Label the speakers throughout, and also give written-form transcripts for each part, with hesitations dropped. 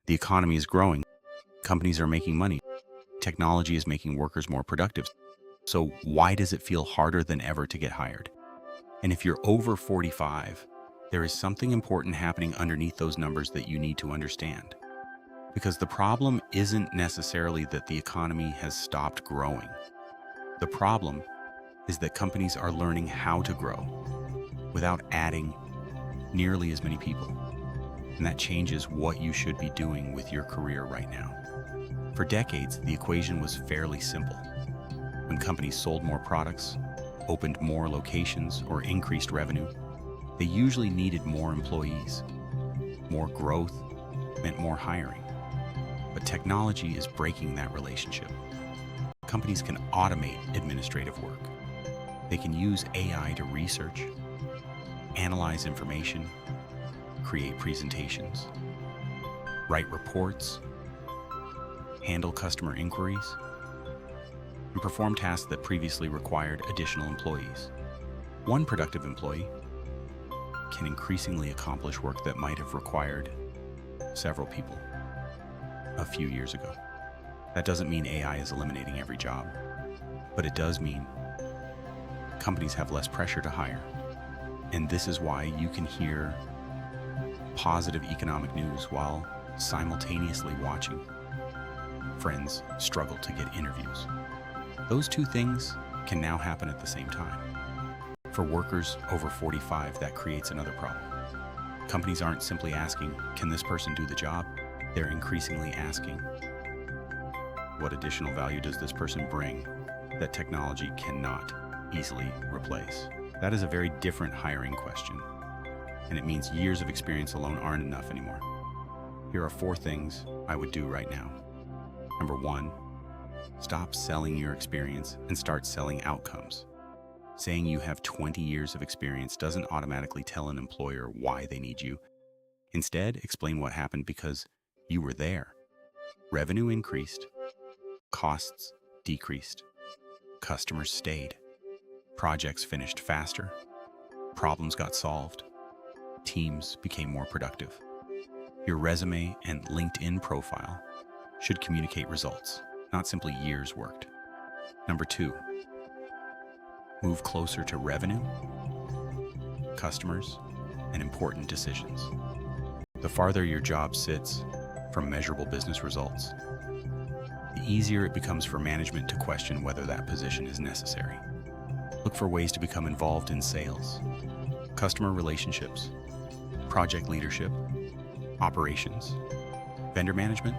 Speaker 1: The economy is growing. Companies are making money. Technology is making workers more productive. So why does it feel harder than ever to get hired? And if you're over 45, there is something important happening underneath those numbers that you need to understand. Because the problem isn't necessarily that the economy has stopped growing. The problem is that companies are learning how to grow without adding nearly as many people. And that changes what you should be doing with your career right now. For decades, the equation was fairly simple. When companies sold more products, opened more locations, or increased revenue, they usually needed more employees. More growth meant more hiring. But technology is breaking that relationship. Companies can automate administrative work. They can use AI to research, analyze information, create presentations, write reports, handle customer inquiries, and perform tasks that previously required additional employees. One productive employee can increasingly accomplish work that might have required several people a few years ago. That doesn't mean AI is eliminating every job, but it does mean companies have less pressure to hire. And this is why you can hear positive economic news while simultaneously watching friends struggle to get interviews. Those two things can now happen at the same time. For workers over 45, that creates another problem. Companies aren't simply asking, can this person do the job? They're increasingly asking, what additional value does this person bring that technology cannot easily replace? That is a very different hiring question, and it means years of experience alone aren't enough anymore. Here are 4 things I would do right now. Number 1, stop selling your experience and start selling outcomes. Saying you have 20 years of experience doesn't automatically tell an employer why they need you. Instead, explain what happened because you were there. Revenue increased, costs decreased, customers stayed, projects finished faster, problems got solved, teams became more productive. Your resume and LinkedIn profile should communicate results, not simply years worked. Number 2, move closer to revenue, customers, and important decisions. The farther your job sits from measurable business results, the easier it becomes for management to question whether that position is necessary. Look for ways to become involved in sales, customer relationships, project leadership, operations, vendor management,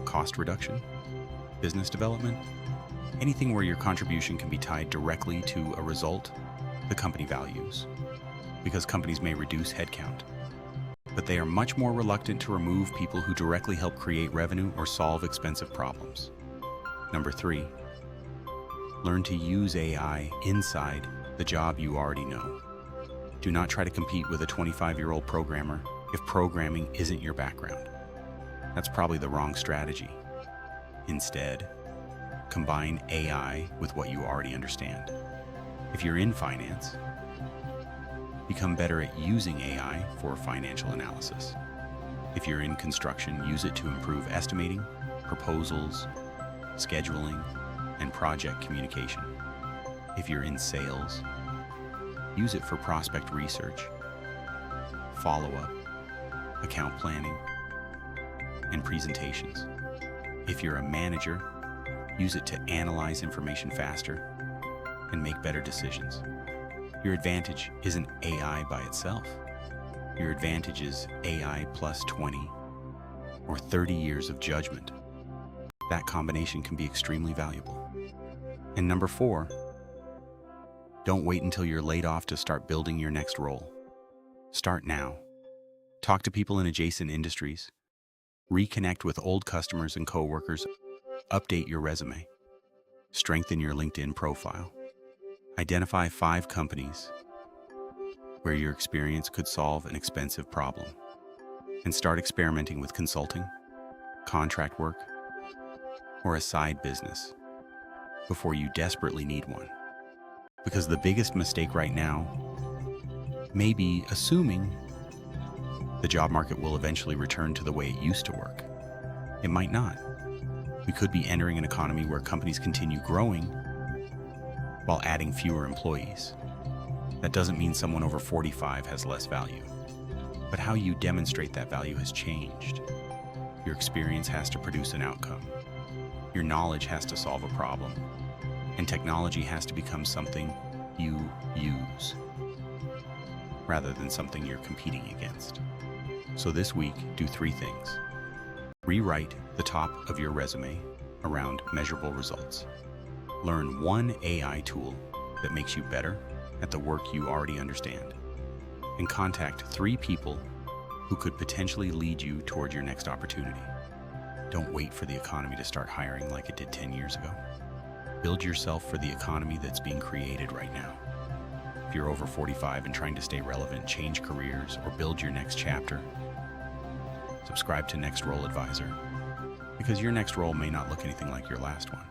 Speaker 1: cost reduction, business development, anything where your contribution can be tied directly to a result the company values. Because companies may reduce headcount, but they are much more reluctant to remove people who directly help create revenue or solve expensive problems. Number 3, learn to use AI inside the job you already know. Do not try to compete with a 25-year-old programmer if programming isn't your background. That's probably the wrong strategy. Instead, combine AI with what you already understand. If you're in finance, become better at using AI for financial analysis. If you're in construction, use it to improve estimating, proposals, scheduling, and project communication. If you're in sales, use it for prospect research, follow-up, account planning, and presentations. If you're a manager, use it to analyze information faster and make better decisions. Your advantage isn't AI by itself. Your advantage is AI plus 20 or 30 years of judgment. That combination can be extremely valuable. And number 4, don't wait until you're laid off to start building your next role. Start now. Talk to people in adjacent industries. Reconnect with old customers and coworkers. Update your resume. Strengthen your LinkedIn profile. Identify 5 companies where your experience could solve an expensive problem. And start experimenting with consulting, contract work, or a side business before you desperately need one. Because the biggest mistake right now may be assuming the job market will eventually return to the way it used to work. It might not. We could be entering an economy where companies continue growing while adding fewer employees. That doesn't mean someone over 45 has less value, but how you demonstrate that value has changed. Your experience has to produce an outcome. Your knowledge has to solve a problem. And technology has to become something you use, rather than something you're competing against. So this week, do 3 things. Rewrite the top of your resume around measurable results. Learn one AI tool that makes you better at the work you already understand. And contact 3 people who could potentially lead you toward your next opportunity. Don't wait for the economy to start hiring like it did 10 years ago. Build yourself for the economy that's being created right now. If you're over 45 and trying to stay relevant, change careers, or build your next chapter, subscribe to Next Role Advisor, because your next role may not look anything like your last one.